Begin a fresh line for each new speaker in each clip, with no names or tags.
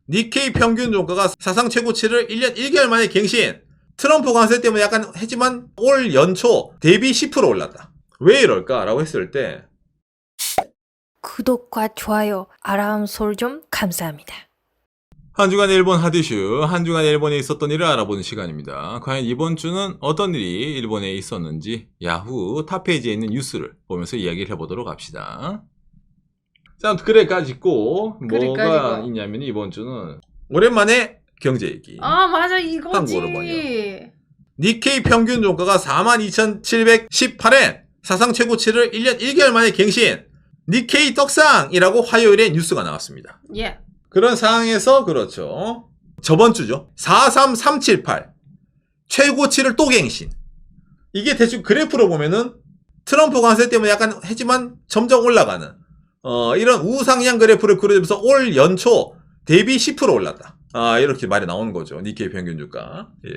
니케이 평균 종가가 사상 최고치를 1년 1개월 만에 갱신. 트럼프 관세 때문에 약간 했지만 올 연초 대비 10% 올랐다. 왜 이럴까라고 했을 때
구독과 좋아요, 알람 설정 감사합니다.
한 주간 일본 핫이슈, 한 주간 일본에 있었던 일을 알아보는 시간입니다. 과연 이번 주는 어떤 일이 일본에 있었는지 야후 탑페이지에 있는 뉴스를 보면서 이야기를 해보도록 합시다. 자, 글에까지 있고 뭐가 있냐면 이번 주는 오랜만에 경제 얘기.
아 맞아 이거지.
한국어로 뭐냐. 니케이 평균 종가가 42,718엔, 사상 최고치를 1년 1개월 만에 갱신. 니케이 떡상이라고 화요일에 뉴스가 나왔습니다.
예.
그런 상황에서 그렇죠. 저번 주죠. 43378 최고치를 또 갱신. 이게 대충 그래프로 보면은 트럼프 관세 때문에 약간 했지만 점점 올라가는 이런 우상향 그래프를 그려주면서 올 연초 대비 10% 올랐다. 이렇게 말이 나오는 거죠. 니케이 평균 주가. 예.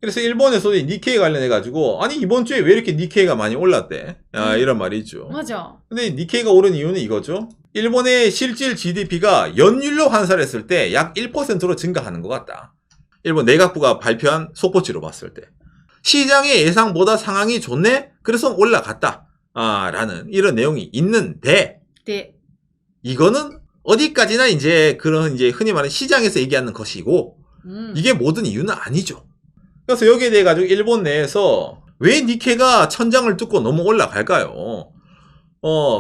그래서 일본에서도 니케이 관련해가지고 아니 이번 주에 왜 이렇게 니케이가 많이 올랐대? 이런 말이 있죠.
맞아.
근데 니케이가 오른 이유는 이거죠. 일본의 실질 GDP가 연율로 환산했을 때 약 1%로 증가하는 것 같다. 일본 내각부가 발표한 속보치로 봤을 때. 시장의 예상보다 상황이 좋네? 그래서 올라갔다. 라는 이런 내용이 있는데,
네.
이거는 어디까지나 이제 그런 이제 흔히 말하는 시장에서 얘기하는 것이고, 이게 모든 이유는 아니죠. 그래서 여기에 대해 가지고 일본 내에서 왜 니케이가 천장을 뚫고 너무 올라갈까요?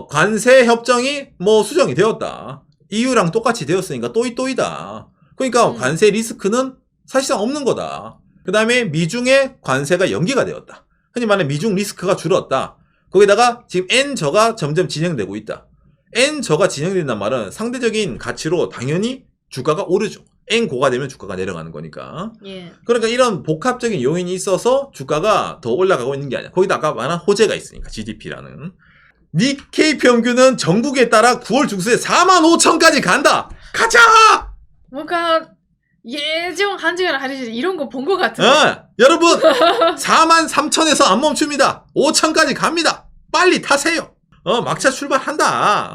관세 협정이 뭐 수정이 되었다. EU랑 똑같이 되었으니까 또이또이다. 그러니까 관세 리스크는 사실상 없는 거다. 그 다음에 미중의 관세가 연기가 되었다. 흔히 말하는 미중 리스크가 줄었다. 거기다가 지금 N저가 점점 진행되고 있다. N저가 진행된다는 말은 상대적인 가치로 당연히 주가가 오르죠. N고가 되면 주가가 내려가는 거니까.
예.
그러니까 이런 복합적인 요인이 있어서 주가가 더 올라가고 있는 게 아니야. 거기다 아까 말한 호재가 있으니까 GDP라는. 니케이 평균은 전국에 따라 9월 중순에 45,000까지 간다. 가자!
뭔가 예전 한 시간 하듯이 이런 거 본 것 같은데.
여러분 43,000에서 안 멈춥니다. 5,000까지 갑니다. 빨리 타세요. 막차 출발한다.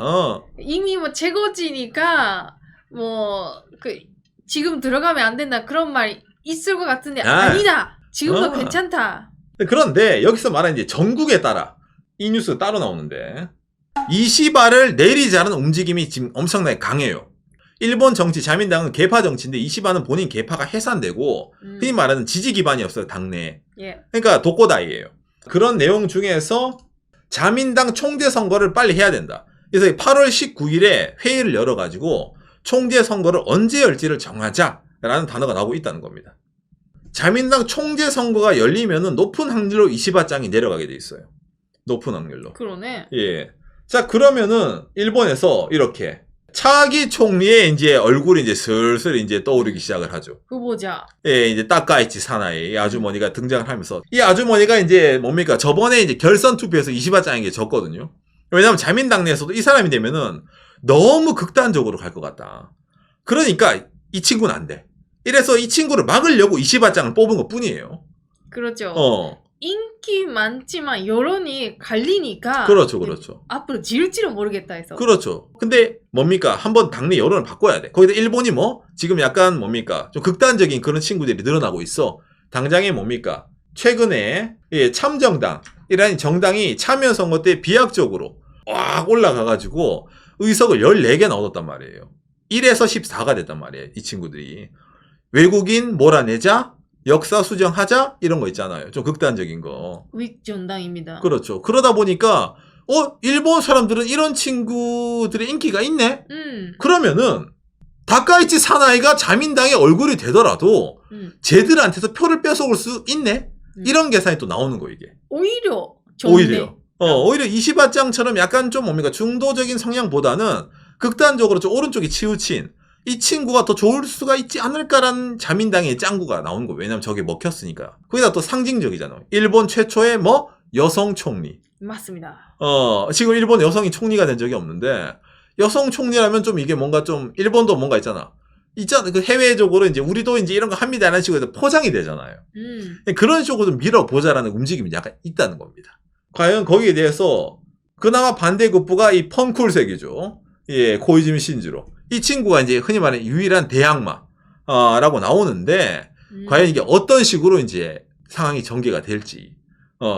이미 뭐 최고치니까 뭐 그 지금 들어가면 안 된다 그런 말 있을 것 같은데 아니다. 지금도 괜찮다.
그런데 여기서 말하는 이제 전국에 따라 이 뉴스 따로 나오는데 이시바를 내리자는 움직임이 지금 엄청나게 강해요. 일본 정치 자민당은 개파 정치인데 이시바는 본인 개파가 해산되고 흔히 말하는 지지 기반이 없어요. 당내에.
예.
그러니까 독고다이예요. 그런 내용 중에서 자민당 총재 선거를 빨리 해야 된다. 그래서 8월 19일에 회의를 열어가지고 총재 선거를 언제 열지를 정하자라는 단어가 나오고 있다는 겁니다. 자민당 총재 선거가 열리면은 높은 확률로 이시바짱이 내려가게 돼 있어요. 높은 확률로.
그러네.
예. 자, 그러면은 일본에서 이렇게 차기 총리의 이제 얼굴이 이제 슬슬 이제 떠오르기 시작을 하죠.
후보자.
예, 이제 따까이치 사나이 이 아주머니가 등장을 하면서 이 아주머니가 이제 뭡니까? 저번에 이제 결선 투표에서 이시바짱에게 졌거든요. 왜냐면 자민당 내에서도 이 사람이 되면은 너무 극단적으로 갈 것 같다. 그러니까 이 친구는 안 돼. 이래서 이 친구를 막으려고 이시바짱을 뽑은 것 뿐이에요.
그렇죠. 인기 많지만 여론이 갈리니까.
그렇죠, 그렇죠.
앞으로 지을지는 모르겠다 해서.
그렇죠. 근데 뭡니까? 한번 당내 여론을 바꿔야 돼. 거기다 일본이 뭐 지금 약간 뭡니까? 좀 극단적인 그런 친구들이 늘어나고 있어. 당장에 뭡니까? 최근에 참정당이라는 정당이 참여 선거 때 비약적으로 꽉 올라가가지고 의석을 14개나 얻었단 말이에요. 1에서 14가 됐단 말이에요. 이 친구들이. 외국인 몰아내자, 역사 수정하자 이런 거 있잖아요. 좀 극단적인 거.
윗전당입니다.
그렇죠. 그러다 보니까 일본 사람들은 이런 친구들의 인기가 있네? 그러면은 다카이치 사나이가 자민당의 얼굴이 되더라도 쟤들한테서 표를 뺏어올 수 있네? 이런 계산이 또 나오는 거 이게.
오히려 좋네.
오히려 이시바짱처럼 약간 좀 뭡니까 중도적인 성향보다는 극단적으로 좀 오른쪽에 치우친 이 친구가 더 좋을 수가 있지 않을까라는 자민당의 짱구가 나오는 거예요. 왜냐면 저게 먹혔으니까. 거기다 또 상징적이잖아요. 일본 최초의 여성 총리.
맞습니다.
지금 일본 여성이 총리가 된 적이 없는데 여성 총리라면 좀 이게 뭔가 좀 일본도 뭔가 있잖아. 그 해외적으로 이제 우리도 이제 이런 거 합니다라는 식으로 포장이 되잖아요. 그런 식으로 좀 밀어보자라는 움직임이 약간 있다는 겁니다. 과연 거기에 대해서 그나마 반대급부가 이 펑쿨색이죠. 예, 고이즈미 신지로. 이 친구가 이제 흔히 말하는 유일한 대항마라고 나오는데 과연 이게 어떤 식으로 이제 상황이 전개가 될지.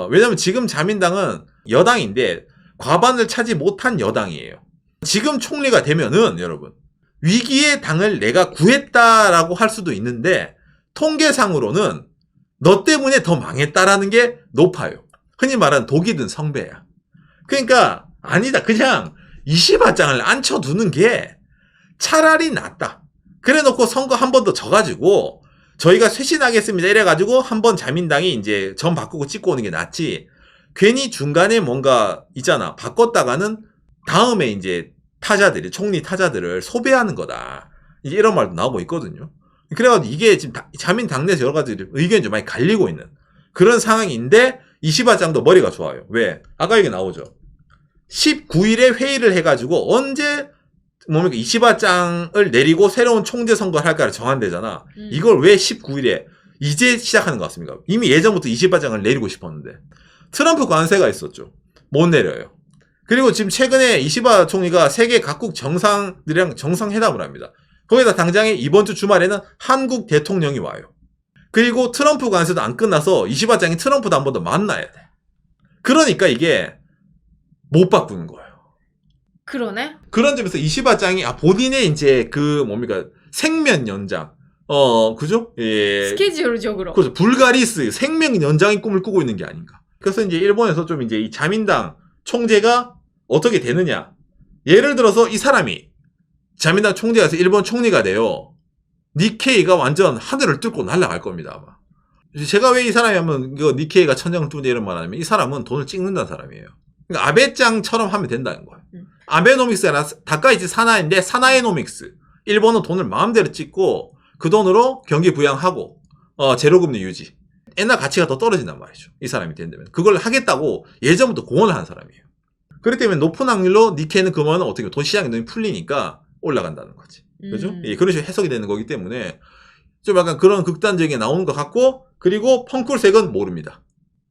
왜냐면 지금 자민당은 여당인데 과반을 차지 못한 여당이에요. 지금 총리가 되면은 여러분 위기의 당을 내가 구했다라고 할 수도 있는데 통계상으로는 너 때문에 더 망했다라는 게 높아요. 흔히 말하는 독이 든 성배야. 그러니까 아니다. 그냥 이시바짱을 앉혀두는 게 차라리 낫다. 그래 놓고 선거 한 번 더 져가지고 저희가 쇄신하겠습니다. 이래가지고 한 번 자민당이 이제 전 바꾸고 찍고 오는 게 낫지. 괜히 중간에 뭔가 있잖아. 바꿨다가는 다음에 이제 타자들이, 총리 타자들을 소배하는 거다. 이제 이런 말도 나오고 있거든요. 그래가지고 이게 지금 자민당 내에서 여러 가지 의견이 좀 많이 갈리고 있는 그런 상황인데 이시바짱도 머리가 좋아요. 왜? 아까 얘기 나오죠. 19일에 회의를 해가지고 언제 뭡니까 이시바짱을 내리고 새로운 총재 선거를 할까를 정한대잖아. 이걸 왜 19일에 이제 시작하는 것 같습니까? 이미 예전부터 이시바짱을 내리고 싶었는데 트럼프 관세가 있었죠. 못 내려요. 그리고 지금 최근에 이시바 총리가 세계 각국 정상들이랑 정상회담을 합니다. 거기다 당장에 이번 주 주말에는 한국 대통령이 와요. 그리고 트럼프 관세도 안 끝나서 이시바짱이 트럼프도 한 번 더 만나야 돼. 그러니까 이게 못 바꾸는 거예요.
그러네.
그런 점에서 이시바짱이 본인의 이제 그 뭡니까 생명 연장, 그죠? 예.
스케줄적으로.
그렇죠. 불가리스 생명 연장의 꿈을 꾸고 있는 게 아닌가. 그래서 이제 일본에서 좀 이제 이 자민당 총재가 어떻게 되느냐. 예를 들어서 이 사람이 자민당 총재가 돼서 일본 총리가 돼요. 니케이가 완전 하늘을 뚫고 날아갈 겁니다, 아마. 제가 왜 이 사람이 하면 이거 니케이가 천장을 뚫는다 이런 말 하냐면 이 사람은 돈을 찍는다는 사람이에요. 그러니까 아베짱처럼 하면 된다는 거예요. 아베노믹스가 다카이치 사나이인데 사나이노믹스. 일본은 돈을 마음대로 찍고 그 돈으로 경기 부양하고 제로금리 유지. 옛날 가치가 더 떨어진단 말이죠. 이 사람이 된다면. 그걸 하겠다고 예전부터 공언을 한 사람이에요. 그렇기 때문에 높은 확률로 니케이는 그러면 어떻게 돈 시장이 너무 풀리니까 올라간다는 거지. 그죠? 예, 그런 식으로 해석이 되는 거기 때문에 좀 약간 그런 극단적인 게 나오는 것 같고 그리고 펑쿨색은 모릅니다.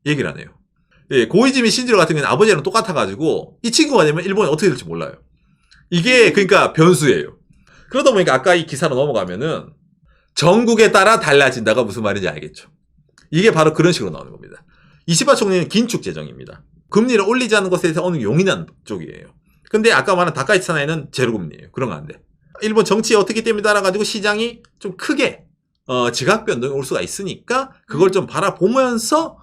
얘기를 안 해요. 예, 고이즈미 신지로 같은 경우는 아버지랑 똑같아가지고 이 친구가 되면 일본이 어떻게 될지 몰라요. 이게 그러니까 변수예요. 그러다 보니까 아까 이 기사로 넘어가면은 전국에 따라 달라진다가 무슨 말인지 알겠죠. 이게 바로 그런 식으로 나오는 겁니다. 이시바 총리는 긴축 재정입니다. 금리를 올리지 않는 것에 대해서 어느 용인한 쪽이에요. 근데 아까 말한 다카이치 사나이는 제로금리예요. 그런 거 안 돼. 일본 정치에 어떻게 때문에 따라가지고 시장이 좀 크게 지각 변동이 올 수가 있으니까 그걸 좀 바라보면서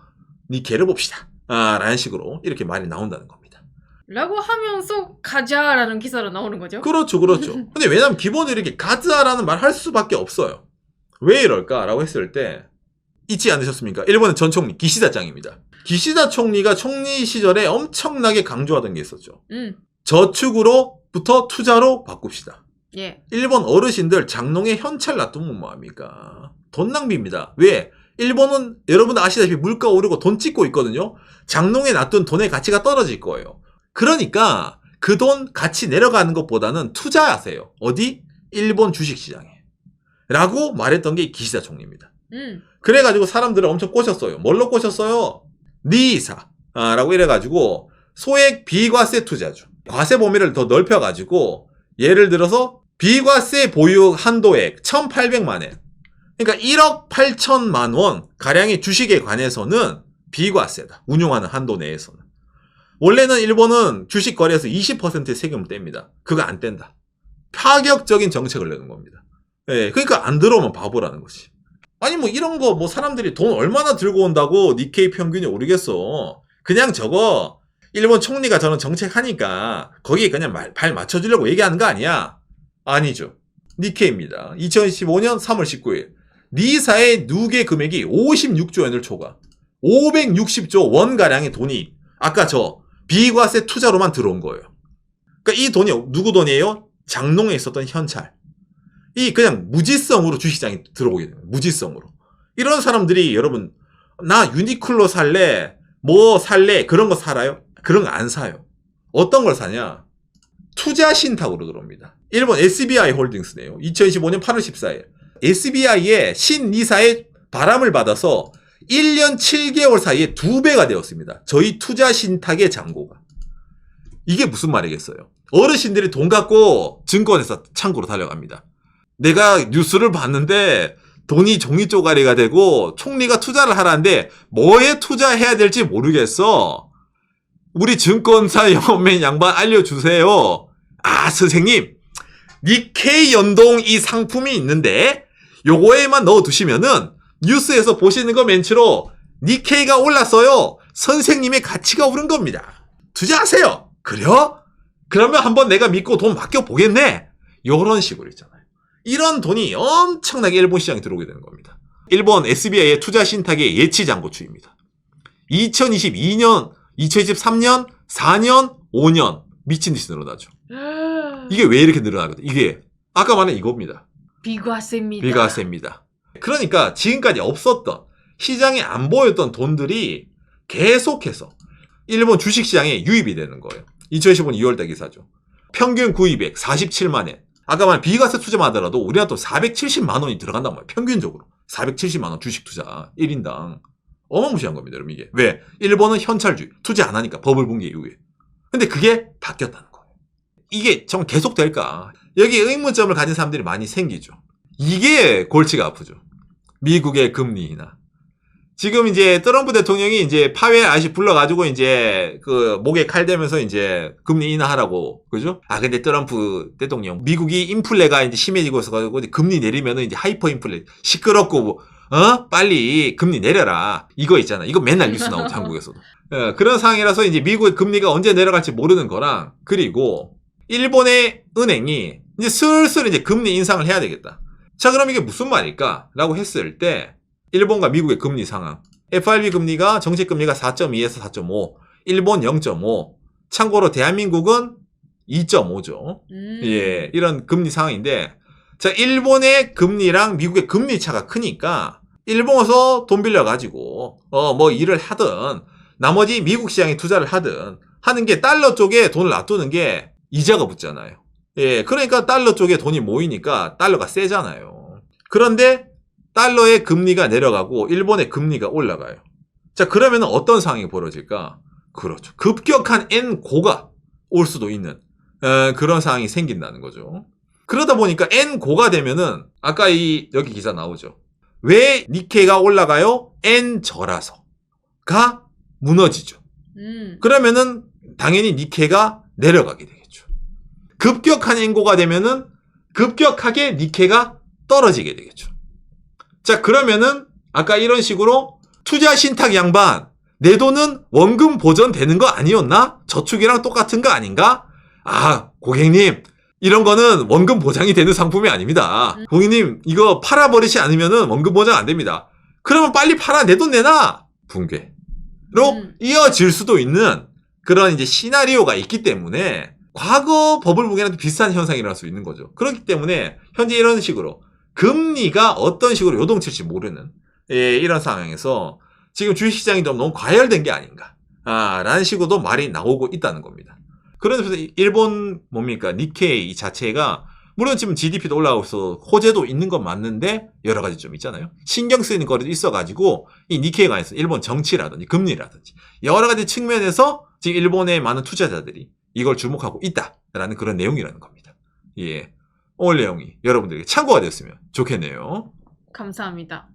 니케를 봅시다. 라는 식으로 이렇게 말이 나온다는 겁니다.
라고 하면서 가자라는 기사로 나오는 거죠?
그렇죠, 그렇죠. 근데 왜냐면 기본으로 이렇게 가자라는 말 할 수밖에 없어요. 왜 이럴까라고 했을 때 잊지 않으셨습니까? 일본의 전 총리 기시다짱입니다. 기시다 총리가 총리 시절에 엄청나게 강조하던 게 있었죠. 저축으로부터 투자로 바꿉시다.
예.
일본 어르신들 장롱에 현찰 놔두면 뭐합니까? 돈 낭비입니다. 왜? 일본은 여러분들 아시다시피 물가 오르고 돈 찍고 있거든요. 장롱에 놔둔 돈의 가치가 떨어질 거예요. 그러니까 그 돈 가치 내려가는 것보다는 투자하세요. 어디? 일본 주식시장에. 라고 말했던 게 기시다 총리입니다. 그래가지고 사람들을 엄청 꼬셨어요. 뭘로 꼬셨어요? 니사 라고 이래가지고 소액 비과세 투자주. 과세 범위를 더 넓혀가지고 예를 들어서 비과세 보유 한도액 1,800만 엔. 그러니까 1억 8천만 원 가량의 주식에 관해서는 비과세다. 운용하는 한도 내에서는. 원래는 일본은 주식 거래에서 20%의 세금을 뗍니다. 그거 안 뗀다. 파격적인 정책을 내는 겁니다. 예, 그러니까 안 들어오면 바보라는 거지. 아니 뭐 이런 거 뭐 사람들이 돈 얼마나 들고 온다고 니케이 평균이 오르겠어. 그냥 저거 일본 총리가 저는 정책하니까 거기에 그냥 발 맞춰주려고 얘기하는 거 아니야? 아니죠. 니케이입니다. 2015년 3월 19일 니사의 누계 금액이 56조 엔을 초과 560조 원가량의 돈이 아까 저 비과세 투자로만 들어온 거예요. 그러니까 이 돈이 누구 돈이에요? 장롱에 있었던 현찰. 이 그냥 무지성으로 주식시장에 들어오게 돼요. 무지성으로. 이런 사람들이 여러분 나 유니클로 살래 뭐 살래 그런 거 살아요? 그런 거 안 사요. 어떤 걸 사냐? 투자 신탁으로 들어옵니다. 일본 SBI 홀딩스네요. 2015년 8월 14일 SBI의 신니사의 바람을 받아서 1년 7개월 사이에 2배가 되었습니다. 저희 투자 신탁의 잔고가. 이게 무슨 말이겠어요? 어르신들이 돈 갖고 증권회사 창구로 달려갑니다. 내가 뉴스를 봤는데 돈이 종이 쪼가리가 되고 총리가 투자를 하라는데 뭐에 투자해야 될지 모르겠어. 우리 증권사 영업맨 양반 알려주세요. 아, 선생님, 니케이 연동 이 상품이 있는데 요거에만 넣어두시면은 뉴스에서 보시는 거 멘트로 니케이가 올랐어요. 선생님의 가치가 오른 겁니다. 투자하세요. 그래요? 그러면 한번 내가 믿고 돈 맡겨보겠네. 요런 식으로 있잖아요. 이런 돈이 엄청나게 일본 시장에 들어오게 되는 겁니다. 일본 SBI의 투자 신탁의 예치 잔고추입니다. 2022년, 2023년, 4년, 5년 미친 듯이 늘어나죠. 이게 왜 이렇게 늘어나거든요? 이게 아까 말한 이겁니다.
비과세입니다.
비과세입니다. 그러니까 지금까지 없었던 시장에 안 보였던 돈들이 계속해서 일본 주식시장에 유입이 되는 거예요. 2015년 2월달 기사죠. 평균 구입액 47만 엔. 아까 말한 비과세 투자만 하더라도 우리나라 돈 470만 원이 들어간단 말이에요. 평균적으로. 470만 원 주식 투자 1인당. 어마무시한 겁니다, 여러분 이게. 왜? 일본은 현찰주의. 투자 안 하니까 버블 붕괴 이후에. 근데 그게 바뀌었다는 거예요. 이게 정말 계속 될까? 여기 의문점을 가진 사람들이 많이 생기죠. 이게 골치가 아프죠. 미국의 금리 인하. 지금 이제 트럼프 대통령이 이제 파웰 아저씨 불러가지고 이제 그 목에 칼 대면서 이제 금리 인하하라고, 그죠? 아, 근데 트럼프 대통령, 미국이 인플레가 이제 심해지고 있어가지고 금리 내리면은 이제 하이퍼 인플레, 시끄럽고, 빨리 금리 내려라. 이거 있잖아. 이거 맨날 뉴스 나오죠, 한국에서도. 그런 상황이라서 이제 미국의 금리가 언제 내려갈지 모르는 거랑, 그리고 일본의 은행이 이제 슬슬 이제 금리 인상을 해야 되겠다. 자, 그럼 이게 무슨 말일까? 라고 했을 때, 일본과 미국의 금리 상황. FRB 금리가, 정책 금리가 4.2에서 4.5, 일본 0.5, 참고로 대한민국은 2.5죠. 예, 이런 금리 상황인데, 자, 일본의 금리랑 미국의 금리 차가 크니까, 일본에서 돈 빌려가지고, 뭐 일을 하든, 나머지 미국 시장에 투자를 하든, 하는 게 달러 쪽에 돈을 놔두는 게 이자가 붙잖아요. 예, 그러니까 달러 쪽에 돈이 모이니까 달러가 세잖아요. 그런데 달러의 금리가 내려가고 일본의 금리가 올라가요. 자, 그러면 어떤 상황이 벌어질까? 그렇죠. 급격한 N고가 올 수도 있는 그런 상황이 생긴다는 거죠. 그러다 보니까 N고가 되면은 아까 여기 기사 나오죠. 왜 니케이가 올라가요? N저라서가 무너지죠. 그러면은 당연히 니케이가 내려가게 되겠죠. 급격한 N고가 되면은 급격하게 니케이가 떨어지게 되겠죠. 자, 그러면은 아까 이런 식으로 투자 신탁 양반, 내 돈은 원금 보전되는 거 아니었나? 저축이랑 똑같은 거 아닌가? 아, 고객님, 이런 거는 원금 보장이 되는 상품이 아닙니다. 고객님, 이거 팔아버리지 않으면은 원금 보장 안 됩니다. 그러면 빨리 팔아, 내 돈 내놔! 붕괴로 이어질 수도 있는 그런 이제 시나리오가 있기 때문에 과거 버블 붕괴랑 비슷한 현상이 일어날 수 있는 거죠. 그렇기 때문에 현재 이런 식으로 금리가 어떤 식으로 요동칠지 모르는 이런 상황에서 지금 주식시장이 너무 과열된 게 아닌가 라는 식으로도 말이 나오고 있다는 겁니다. 그러면서 일본 뭡니까? 니케이 자체가 물론 지금 GDP도 올라가고 있어 호재도 있는 건 맞는데 여러 가지 좀 있잖아요. 신경 쓰이는 거리도 있어가지고 이 니케이가 있어 일본 정치라든지 금리라든지 여러 가지 측면에서 지금 일본의 많은 투자자들이 이걸 주목하고 있다라는 그런 내용이라는 겁니다. 예. 오늘 내용이 여러분들에게 참고가 되었으면 좋겠네요.
감사합니다.